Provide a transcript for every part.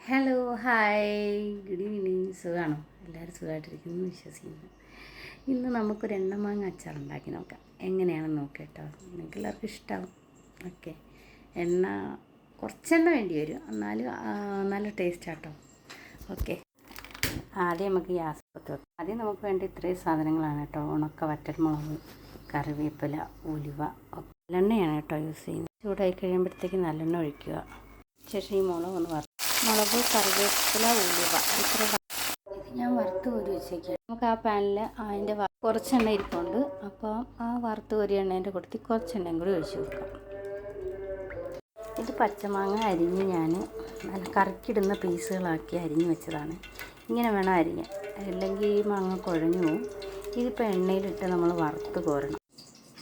Hello hi good evening. സുഖമാണോ? എല്ലാവരും സുഖമായിട്ടിരിക്കുന്നു എന്ന് വിശ്വസിക്കുന്നു. ഇന്ന് നമുക്കൊരു എണ്ണമാങ്ങ അച്ചാർ ഉണ്ടാക്കി നോക്കാം. എങ്ങനെയാണെന്ന് നോക്കാം. നിങ്ങൾക്ക് എല്ലാവർക്കും ഇഷ്ടമാവും. ഓക്കെ, എണ്ണ കുറച്ചെണ്ണ വേണ്ടി വരും, എന്നാലും നല്ല ടേസ്റ്റാട്ടോ. ഓക്കെ, ആദ്യം നമുക്ക് ഗ്യാസ് പത്ത് വെക്കാം. ആദ്യം നമുക്ക് വേണ്ട ഇത്രയും സാധനങ്ങളാണ് കേട്ടോ. ഉണക്ക വറ്റൽമുളക്, കറിവേപ്പില, ഉലുവ. നല്ലെണ്ണയാണ് കേട്ടോ യൂസ് ചെയ്യുന്നത്. ചൂടായി കഴിയുമ്പോഴത്തേക്ക് നല്ലെണ്ണ ഒഴിക്കുക. ശേഷം ഈ മുളക്, കറിവേപ്പില, ഉലുവ ഇത്ര ഇത് ഞാൻ വറുത്ത് കോരി വെച്ചേക്കാം. നമുക്ക് ആ പാനിൽ അതിൻ്റെ കുറച്ച് എണ്ണ ഇരിപ്പുണ്ട്. അപ്പോൾ ആ വറുത്ത് കോരി എണ്ണേൻ്റെ കൂട്ടത്തിൽ കുറച്ച് എണ്ണയും കൂടി ഒഴിച്ച് കൊടുക്കാം. ഇത് പച്ചമാങ്ങ അരിഞ്ഞ് ഞാൻ നല്ല കറിക്കിടുന്ന പീസുകളാക്കി അരിഞ്ഞ് വെച്ചതാണ്. ഇങ്ങനെ വേണം അരിഞ്ഞ്, അല്ലെങ്കിൽ ഈ മാങ്ങ കുഴഞ്ഞു പോവും. ഇതിപ്പോൾ എണ്ണയിലിട്ട് നമ്മൾ വറുത്ത് കോരണം.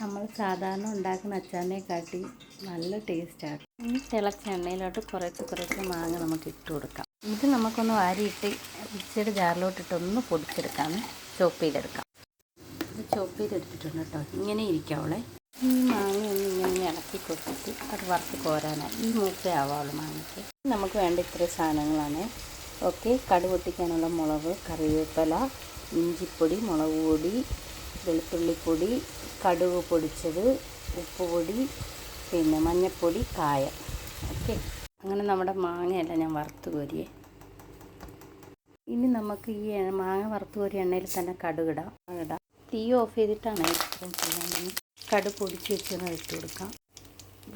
നമ്മൾ സാധാരണ ഉണ്ടാക്കുന്ന അച്ചാറിനെക്കാട്ടി നല്ല ടേസ്റ്റാണ്. ഈ തിളച്ച എണ്ണയിലോട്ട് കുറച്ച് മാങ്ങ നമുക്ക് ഇട്ട് കൊടുക്കാം. ഇത് നമുക്കൊന്ന് വാരിയിട്ട് മിക്സിയുടെ ജാറിലോട്ടിട്ടൊന്ന് പൊടിച്ചെടുക്കാം, ചോപ്പ് ചെയ്തെടുക്കാം. ഇത് ചോപ്പ് ചെയ്തെടുത്തിട്ടുണ്ട് കേട്ടോ. ഇങ്ങനെ ഇരിക്കാവളെ. ഈ മാങ്ങ ഒന്ന് ഇങ്ങനെ ഇളക്കി കൊടുത്തിട്ട് അത് വറുത്ത് കോരാനായി ഈ മൂപ്പ ആവാവുള്ളൂ മാങ്ങയ്ക്ക്. നമുക്ക് വേണ്ട ഇത്രയും സാധനങ്ങളാണ്. ഓക്കെ, കടുക് പൊട്ടിക്കാനുള്ള മുളക്, കറിവേപ്പില, ഇഞ്ചിപ്പൊടി, മുളക് പൊടി, വെളുത്തുള്ളിപ്പൊടി, കടുക് പൊടിച്ചത്, ഉപ്പുപൊടി, പിന്നെ മഞ്ഞൾപ്പൊടി, കായം. ഓക്കെ, അങ്ങനെ നമ്മുടെ മാങ്ങയെല്ലാം ഞാൻ വറുത്ത് കോരിയേ. ഇനി നമുക്ക് ഈ മാങ്ങ വറുത്ത് കോരിയ എണ്ണയിൽ തന്നെ കടുകിടാം. തീ ഓഫ് ചെയ്തിട്ടാണ് ഇത്രയും ചെയ്യാൻ. കടുക് പൊടിച്ച് വെച്ചൊന്ന് ഇട്ട് കൊടുക്കാം.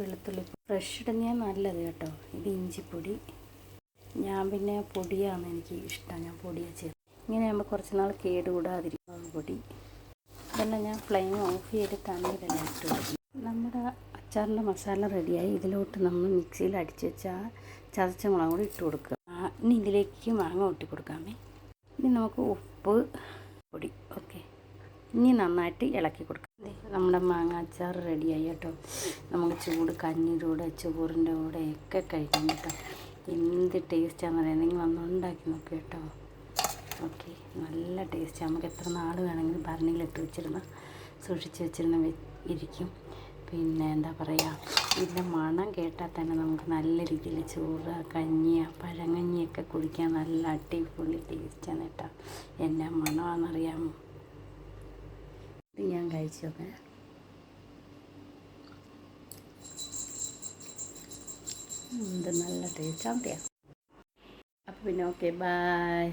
വെളുത്തുള്ളി ഫ്രഷ് ഇടുന്നതാണ് നല്ലത് കേട്ടോ. ഇത് ഇഞ്ചിപ്പൊടി. ഞാൻ പിന്നെ പൊടിയാണ് എനിക്ക് ഇഷ്ടം, ഞാൻ പൊടിയാണ് ചേർത്ത്. ഇങ്ങനെ ആകുമ്പോൾ കുറച്ച് നാൾ കേടുകൂടാതിരിക്കും പൊടി. ഇതെല്ലാം ഞാൻ ഫ്ലെയിം ഓഫ് ചെയ്തിട്ടാണ് ഇതെല്ലാം ഇട്ട് കൊടുക്കുന്നത്. നമ്മുടെ അച്ചാറിൻ്റെ മസാല റെഡിയായി. ഇതിലോട്ട് നമ്മൾ മിക്സിയിൽ അടിച്ച് വെച്ച ചതച്ച മുളക് കൂടി ഇട്ട് കൊടുക്കുക. ഇനി ഇതിലേക്ക് മാങ്ങ ഒട്ടി കൊടുക്കാമേ. ഇനി നമുക്ക് ഉപ്പ് പൊടി. ഓക്കെ, ഇനി നന്നായിട്ട് ഇളക്കി കൊടുക്കാം. നമ്മുടെ മാങ്ങ അച്ചാർ റെഡിയായി കേട്ടോ. നമുക്ക് ചൂട് കഞ്ഞിയുടെ കൂടെ, ചോറിൻ്റെ കൂടെ ഒക്കെ കഴിക്കാം കേട്ടോ. എന്ത് ടേസ്റ്റാണെന്ന് നിങ്ങൾ ഒന്ന് ഉണ്ടാക്കി നോക്കുക കേട്ടോ. ഓക്കെ, നല്ല ടേസ്റ്റ്. നമുക്ക് എത്ര നാൾ വേണമെങ്കിലും ഭരണിയിലിട്ട് സൂക്ഷിച്ച് വെച്ചിരുന്ന ഇരിക്കും. പിന്നെ എന്താ പറയുക, ഇതിൻ്റെ മണം കേട്ടാൽ തന്നെ നമുക്ക് നല്ല രീതിയിൽ ചോറ്, കഞ്ഞി, പഴങ്കഞ്ഞിയൊക്കെ കുടിക്കാൻ നല്ല അടിപൊളി ടേസ്റ്റാണ് കേട്ടോ. എന്നാ മണമാണെന്നറിയാമോ? ഇത് ഞാൻ കഴിച്ചു നോക്കാം. ഇത് നല്ല ടേസ്റ്റാണ്. അപ്പോൾ പിന്നെ ഓക്കെ, ബൈ.